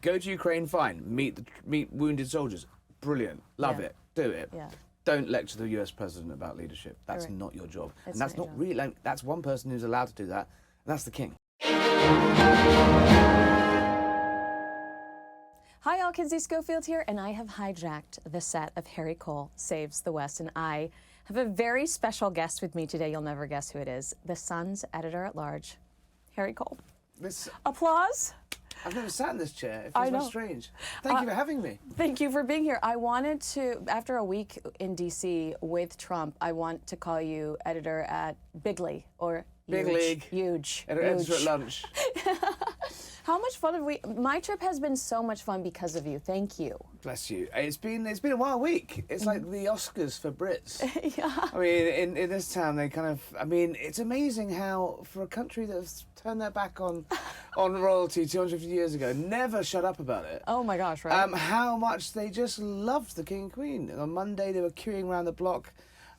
Go to Ukraine, fine. Meet wounded soldiers. Brilliant. Love it. Do it. Yeah. Don't lecture the US president about leadership. That's not your job. It's and that's not really, like, that's one person who's allowed to do that, and that's the king. Hi all, Kinsey Schofield here, and I have hijacked the set of Harry Cole Saves the West, and I have a very special guest with me today. You'll never guess who it is. The Sun's editor-at-large, Harry Cole. Applause. I've never sat in this chair. It feels very strange. Thank you for having me. Thank you for being here. I wanted to, after a week in D.C. with Trump, I want to call you editor at Bigly, or Big League. Huge. Editor at lunch. How much fun have we? My trip has been so much fun because of you. Thank you. Bless you. It's been a wild week. It's like the Oscars for Brits. Yeah. I mean, in this town, they kind of. I mean, it's amazing how for a country that's turned their back on royalty 250 years ago, never shut up about it. Oh my gosh, right? How much they just loved the King and Queen. And on Monday, they were queuing around the block.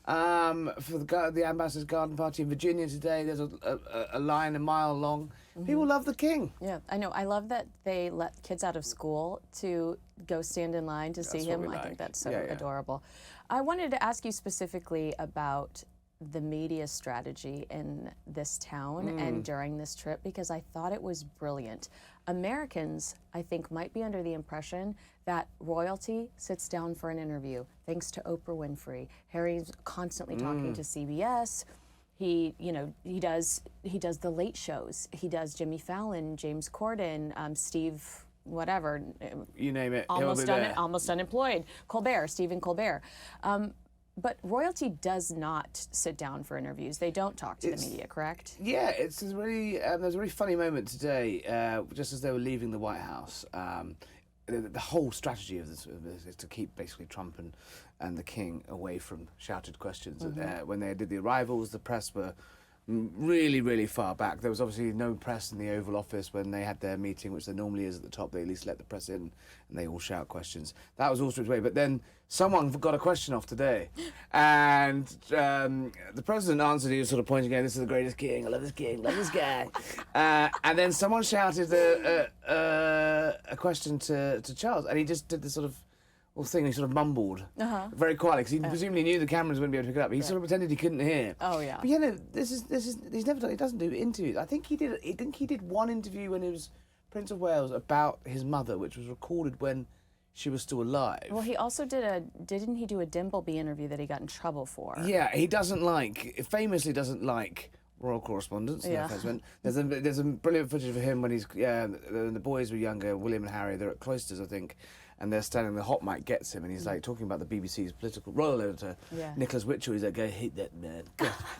For the ambassador's garden party in Virginia today, there's a line a mile long. People love the king. Yeah, I know. I love that they let kids out of school to go stand in line to see him. I think that's so adorable. I wanted to ask you specifically about the media strategy in this town and during this trip, because I thought it was brilliant. Americans, I think, might be under the impression that royalty sits down for an interview, thanks to Oprah Winfrey. Harry's constantly talking to CBS. He does the late shows. He does Jimmy Fallon, James Corden, Steve, whatever. You name it. Almost unemployed. Colbert, Stephen Colbert. But royalty does not sit down for interviews. They don't talk to the media, correct? Yeah, it's a really there's a really funny moment today, just as they were leaving the White House. The whole strategy of this is to keep basically Trump and the king away from shouted questions. When they did the arrivals, the press were really, really far back. There was obviously no press in the Oval Office when they had their meeting, which there normally is at the top. They at least let the press in, and they all shout questions. That was all stripped away. But then someone got a question off today, and the president answered. He was sort of pointing, going, "This is the greatest king. I love this king. Love this guy." And then someone shouted a question to Charles, and he just did this sort of thing. He sort of mumbled very quietly, because he presumably knew the cameras wouldn't be able to pick it up. He sort of pretended he couldn't hear. Oh yeah. But this is he's never done. He doesn't do interviews. I think he did one interview when he was Prince of Wales about his mother, which was recorded when she was still alive. Well, he also didn't he do a Dimbleby interview that he got in trouble for? Yeah, he famously doesn't like royal correspondence. Yeah. There's a brilliant footage of him when the boys were younger, William and Harry. They're at Cloisters, I think. And they're standing, the hot mic gets him, and he's like talking about the BBC's royal editor, Nicholas Witchell. He's like, I hate that man,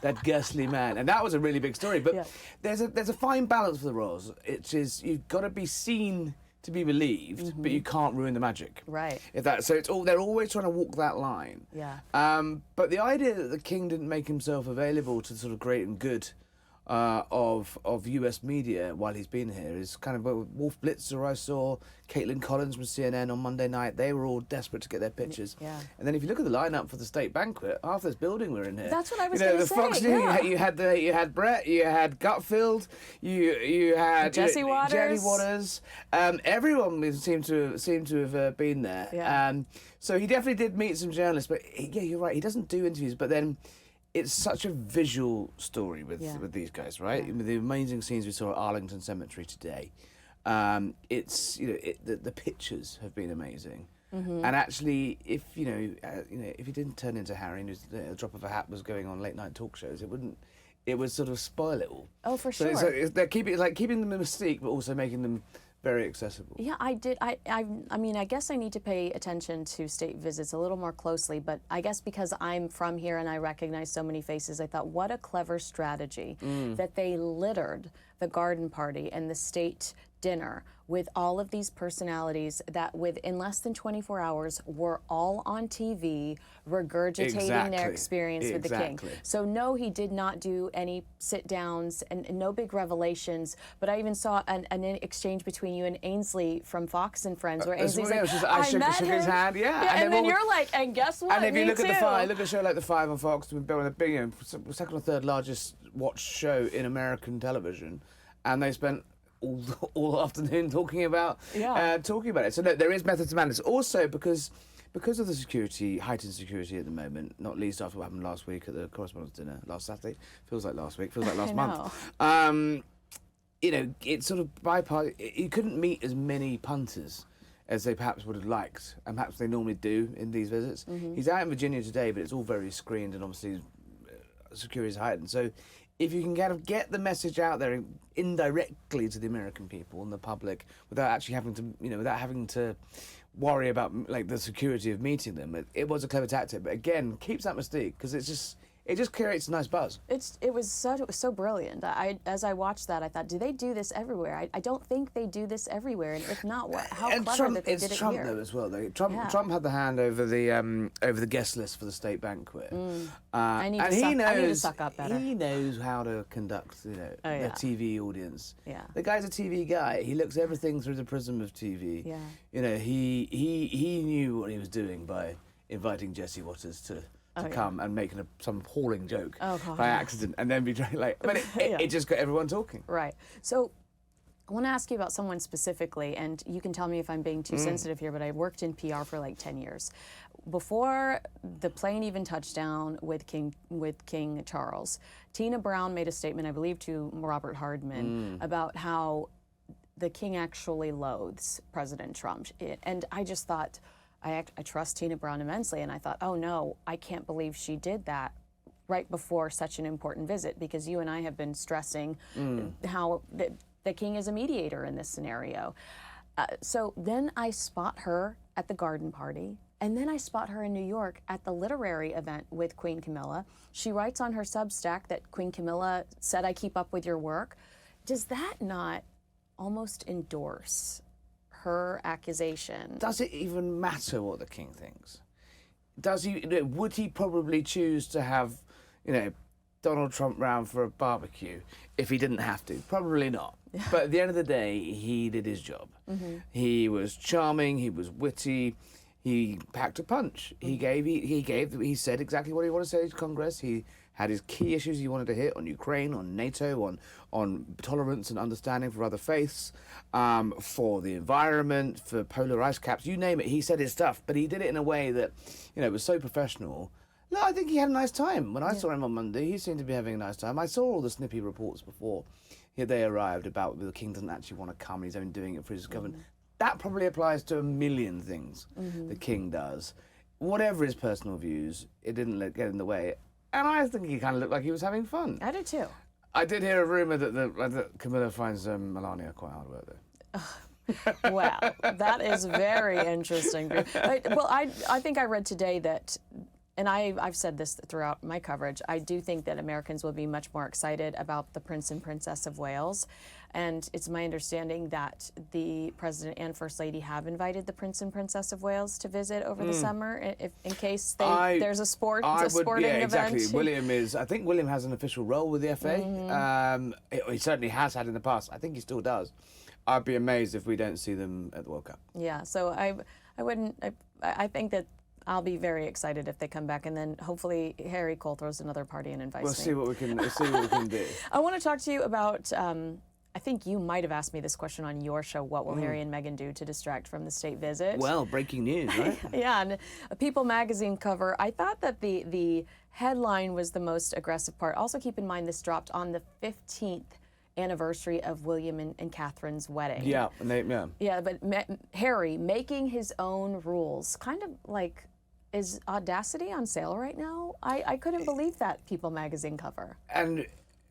that ghastly man. And that was a really big story. But there's a fine balance for the royals. It is, you've got to be seen to be believed, but you can't ruin the magic. Right. They're always trying to walk that line. Yeah. But the idea that the king didn't make himself available to the sort of great and good of US media while he's been here is kind of Wolf Blitzer. I saw Caitlin Collins from CNN on Monday night. They were all desperate to get their pictures. Yeah. And then if you look at the lineup for the state banquet, half this building were in here. That's what I was going to say. Fox News, you had Brett, you had Gutfield, you had Jesse Waters. Jenny Waters. Everyone seemed to have been there. Yeah. So he definitely did meet some journalists. But yeah, you're right. He doesn't do interviews, but then. It's such a visual story with these guys, right? Yeah. The amazing scenes we saw at Arlington Cemetery today. The pictures have been amazing, and actually, if you didn't turn into Harry and a drop of a hat was going on late night talk shows, it would sort of spoil it all. Oh, for sure. So they're keeping them the mystique, but also making them very accessible. Yeah, I did. I mean, I guess I need to pay attention to state visits a little more closely, but I guess because I'm from here and I recognize so many faces, I thought, what a clever strategy that they littered the garden party and the state dinner with all of these personalities that in less than 24 hours were all on TV regurgitating their experience with the king. So no, he did not do any sit downs and no big revelations, but I even saw an exchange between you and Ainsley from Fox and Friends where Ainsley's like, I shook his hand, and then you're like, and guess what? And if you look at a show like The Five on Fox, we've been the big, second or third largest watched show in American television, and they spent all afternoon talking about it. So no, there is method to madness. Also because of the security, heightened security at the moment, not least after what happened last week at the Correspondents' Dinner last Saturday. Feels like last week. Feels like last month. You know, it's sort of bypassed. You couldn't meet as many punters as they perhaps would have liked, and perhaps they normally do in these visits. He's out in Virginia today, but it's all very screened, and obviously security is heightened. So if you can kind of get the message out there indirectly to the American people and the public without actually having to, without having to worry about like the security of meeting them, it was a clever tactic. But again, keeps that mystique because it just creates a nice buzz. It was so brilliant. As I watched that, I thought, do they do this everywhere? I don't think they do this everywhere, and if not, how clever that they did it Trump here. though as well. Though Trump had the hand over the guest list for the state banquet, I need to suck up better. He knows how to conduct the TV audience. Yeah, the guy's a TV guy. He looks everything through the prism of TV. Yeah, he knew what he was doing by inviting Jesse Waters to come and making some appalling joke by accident and then be like, but it just got everyone talking. Right. So I want to ask you about someone specifically, and you can tell me if I'm being too sensitive here, but I worked in PR for like 10 years. Before the plane even touched down with King Charles, Tina Brown made a statement, I believe to Robert Hardman, about how the king actually loathes President Trump. And I just thought, I trust Tina Brown immensely, and I thought, oh no, I can't believe she did that right before such an important visit, because you and I have been stressing how the king is a mediator in this scenario. So then I spot her at the garden party, and then I spot her in New York at the literary event with Queen Camilla. She writes on her Substack that Queen Camilla said, I keep up with your work. Does that not almost endorse her accusation? Does it even matter what the king thinks? Would he probably choose to have, Donald Trump round for a barbecue if he didn't have to? Probably not. But at the end of the day, he did his job. He was charming. He was witty. He packed a punch. He said exactly what he wanted to say to Congress. He had his key issues he wanted to hit on Ukraine, on NATO, on tolerance and understanding for other faiths, for the environment, for polar ice caps, you name it. He said his stuff, but he did it in a way that, was so professional. No, I think he had a nice time. When I saw him on Monday, he seemed to be having a nice time. I saw all the snippy reports before they arrived about the king doesn't actually want to come, he's only doing it for his government. That probably applies to a million things the king does. Whatever his personal views, it didn't get in the way. And I think he kind of looked like he was having fun. I do too. I did hear a rumour that Camilla finds Melania quite hard work, though. Wow, that is very interesting. Well, I think I read today that, and I've said this throughout my coverage, I do think that Americans will be much more excited about the Prince and Princess of Wales. And it's my understanding that the President and First Lady have invited the Prince and Princess of Wales to visit over the summer, in case there's a sporting event. Exactly. I think William has an official role with the FA. He certainly has had in the past. I think he still does. I'd be amazed if we don't see them at the World Cup. Yeah, so I think that I'll be very excited if they come back, and then hopefully Harry Cole throws another party and invites me. We'll see what we can do. I want to talk to you about, I think you might have asked me this question on your show, what will Harry and Meghan do to distract from the state visit? Well, breaking news, right? Yeah, and a People magazine cover. I thought that the headline was the most aggressive part. Also keep in mind this dropped on the 15th anniversary of William and Catherine's wedding. Yeah, Yeah, but Harry making his own rules, kind of like, is audacity on sale right now? I couldn't believe that People magazine cover. And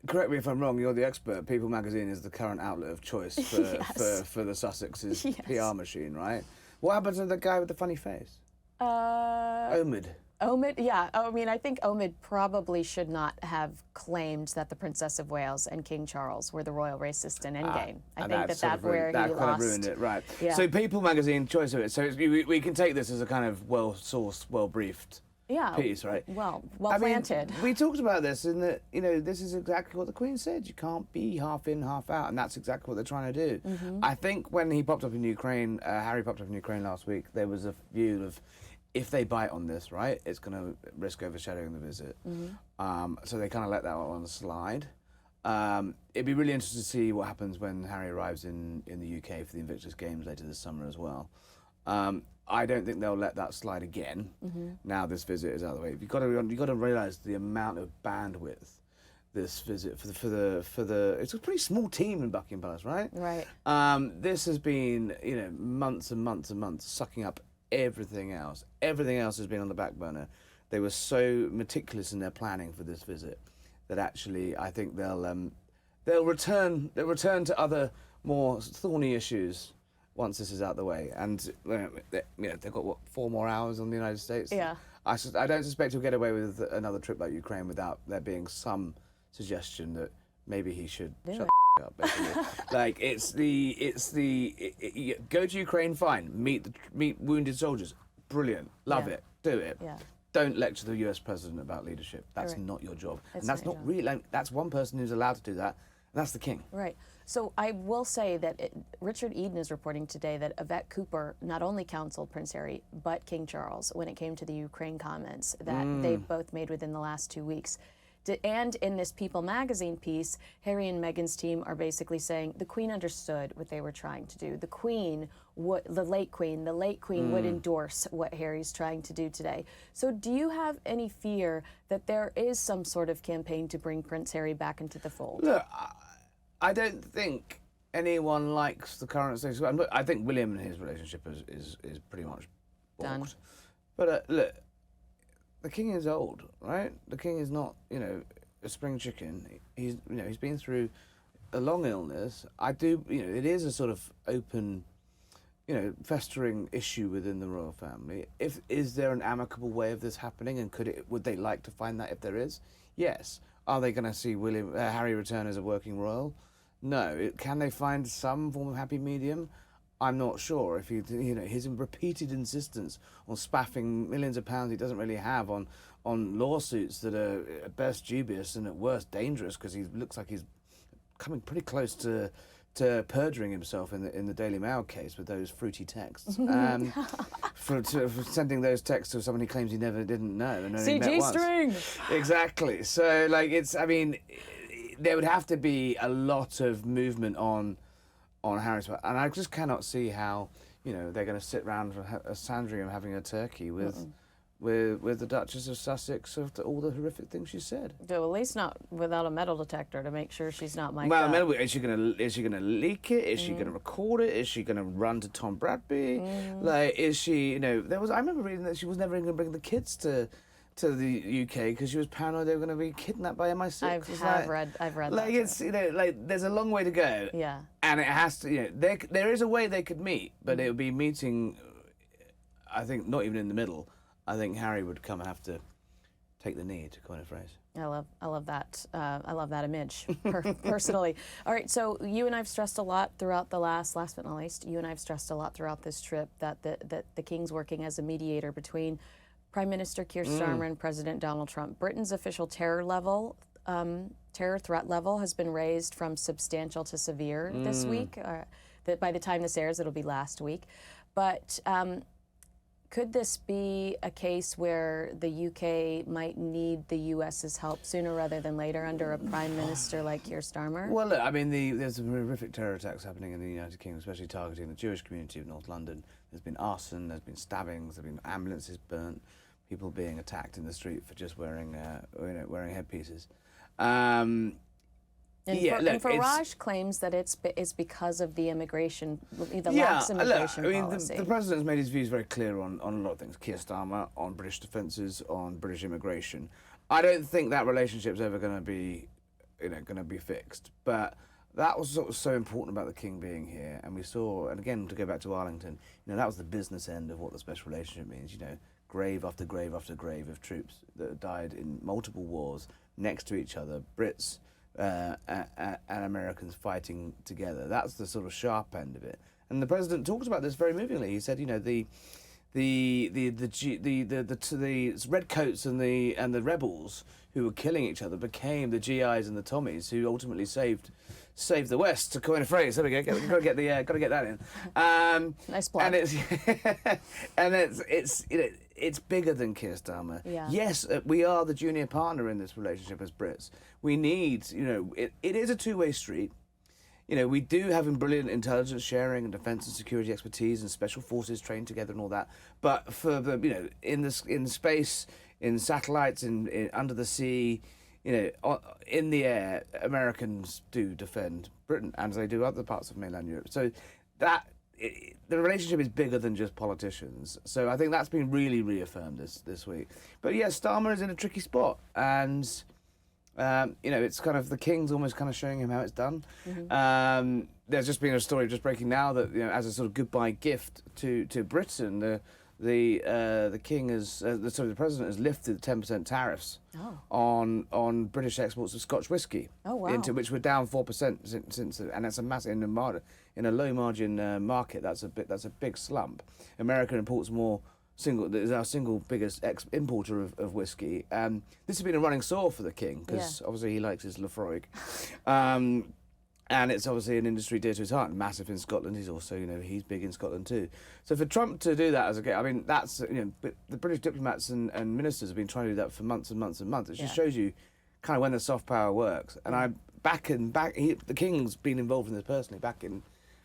correct me if I'm wrong, you're the expert. People magazine is the current outlet of choice for the Sussex's PR machine, right? What happened to the guy with the funny face? Omid. Omid, yeah. I mean, I think Omid probably should not have claimed that the Princess of Wales and King Charles were the royal racists in Endgame. I think that's where he lost. That kind of ruined it, right. Yeah. So People magazine choice of it. So we can take this as a kind of well-sourced, well-briefed piece, right? Well planted. We talked about this in that, this is exactly what the Queen said. You can't be half in, half out, and that's exactly what they're trying to do. I think when he popped up in Ukraine, Harry popped up in Ukraine last week, there was a view of, if they bite on this, right, it's going to risk overshadowing the visit. So they kind of let that one slide. It'd be really interesting to see what happens when Harry arrives in the UK for the Invictus Games later this summer as well. I don't think they'll let that slide again. Now this visit is out of the way. You've got to realise the amount of bandwidth this visit for the it's a pretty small team in Buckingham Palace, right? Right. This has been months and months and months sucking up everything else. Everything else has been on the back burner. They were so meticulous in their planning for this visit that actually I think they'll return to other more thorny issues once this is out the way. And they've got what, 4 more hours on the United States. Yeah. I don't suspect he'll get away with another trip like Ukraine without there being some suggestion that maybe he should shut the up. Basically, like it's the go to Ukraine, fine. Meet wounded soldiers, brilliant, love it, do it. Yeah. Don't lecture the U.S. president about leadership. That's not your job, and that's not really. Like, that's one person who's allowed to do that, and that's the king. Right. So I will say that Richard Eden is reporting today that Yvette Cooper not only counseled Prince Harry, but King Charles when it came to the Ukraine comments that they both made within the last 2 weeks. And in this People magazine piece, Harry and Meghan's team are basically saying the Queen understood what they were trying to do. The Queen, the late Queen would endorse what Harry's trying to do today. So do you have any fear that there is some sort of campaign to bring Prince Harry back into the fold? Look, I don't think anyone likes the current status quo. I think William and his relationship is pretty much balked. Done. But look, the king is old, right? The king is not, a spring chicken. He's been through a long illness. It is a sort of open, festering issue within the royal family. Is there an amicable way of this happening, and would they like to find that if there is? Yes. Are they going to see Harry return as a working royal? No. Can they find some form of happy medium? I'm not sure. If his repeated insistence on spaffing millions of pounds he doesn't really have on lawsuits that are at best dubious and at worst dangerous, because he looks like he's coming pretty close to perjuring himself in the Daily Mail case with those fruity texts, for sending those texts to someone he claims he didn't know and only met once. CG string. Exactly. So there would have to be a lot of movement on Harry's part, and I just cannot see how they're going to sit around a Sandringham having a turkey with the Duchess of Sussex after all the horrific things she said. At least not without a metal detector to make sure she's not mic'd well, up. Is she gonna leak it? Is she gonna record it? Is she gonna run to Tom Bradby? Like, is she? I remember reading that she was never even gonna bring the kids to the UK because she was paranoid they were going to be kidnapped by MI6. I've read like that. There's a long way to go. Yeah. And it has to. There is a way they could meet, but it would be meeting. I think not even in the middle. I think Harry would have to take the knee, to coin a phrase. I love that. I love that image personally. All right, so you and I've stressed a lot throughout the last but not least, you and I've stressed a lot throughout this trip that the King's working as a mediator between Prime Minister Keir Starmer and President Donald Trump. Britain's official terror threat level has been raised from substantial to severe this week. That by the time this airs, it'll be last week. But could this be a case where the UK might need the US's help sooner rather than later under a Prime Minister like Keir Starmer? Well, look, there's some horrific terror attacks happening in the United Kingdom, especially targeting the Jewish community of North London. There's been arson, there's been stabbings, there's been ambulances burnt, people being attacked in the street for just wearing headpieces. And Farage claims that it's because of the immigration, lax immigration policy. The president's made his views very clear on a lot of things. Keir Starmer, on British defences, on British immigration. I don't think that relationship's ever going to be fixed. But that was what was so important about the King being here. And we saw, and again, to go back to Arlington, that was the business end of what the special relationship means. Grave after grave after grave of troops that died in multiple wars next to each other, Brits and Americans fighting together. That's the sort of sharp end of it. And the president talked about this very movingly. He said, the redcoats and the rebels who were killing each other became the GIs and the Tommies who ultimately saved the West, to coin a phrase. There we go. Got to get that in. Nice plug. And it's bigger than Keir Starmer. Yeah. Yes, we are the junior partner in this relationship as Brits. We need, it is a two-way street. We do have brilliant intelligence sharing and defence and security expertise and special forces trained together and all that. But for the, in space, in satellites, in under the sea, in the air, Americans do defend Britain, as they do other parts of mainland Europe. So the relationship is bigger than just politicians. So I think that's been really reaffirmed this week. But yeah, Starmer is in a tricky spot, and it's kind of the King's almost kind of showing him how it's done. Mm-hmm. There's just been a story just breaking now that as a sort of goodbye gift to Britain, the King the President has lifted the 10% tariffs on British exports of Scotch whisky. Oh wow! Into which we're down 4% since, and that's a massive in a low margin market. That's a big slump. America imports more. Is our single biggest importer of whiskey. This has been a running sore for the King because obviously he likes his Lafroig, and it's obviously an industry dear to his heart. Massive in Scotland. He's also he's big in Scotland too. So for Trump to do that that's the British diplomats and ministers have been trying to do that for months and months and months. It just shows you kind of when the soft power works. And the King's been involved in this personally. Back in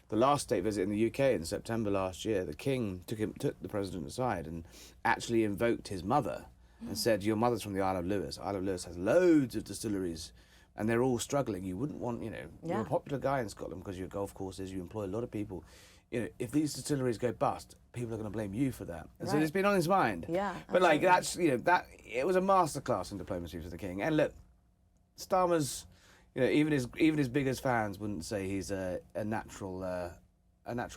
the last state visit in the UK in September last year, the King took the President aside and actually invoked his mother and said, "Your mother's from the Isle of Lewis. Isle of Lewis has loads of distilleries, and they're all struggling. You wouldn't want, you're a popular guy in Scotland because you have golf courses, you employ a lot of people. If these distilleries go bust, people are going to blame you for that." And so it's been on his mind. Yeah. But that it was a masterclass in diplomacy for the King. And look, Starmer's. Even his biggest fans wouldn't say he's a natural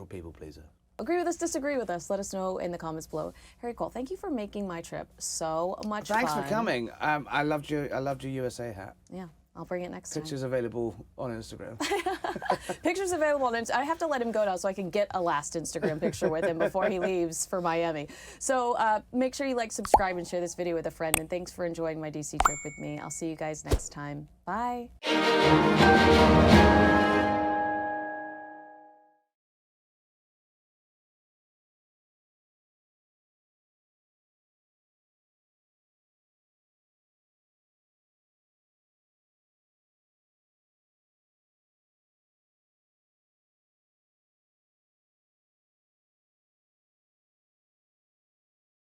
people pleaser. Agree with us, disagree with us. Let us know in the comments below. Harry Cole, thank you for making my trip so much fun. Thanks for coming. I loved your USA hat. Yeah. I'll bring it next time. Pictures available on Instagram. Pictures available on Instagram. I have to let him go now so I can get a last Instagram picture with him before he leaves for Miami. So make sure you like, subscribe, and share this video with a friend. And thanks for enjoying my DC trip with me. I'll see you guys next time. Bye.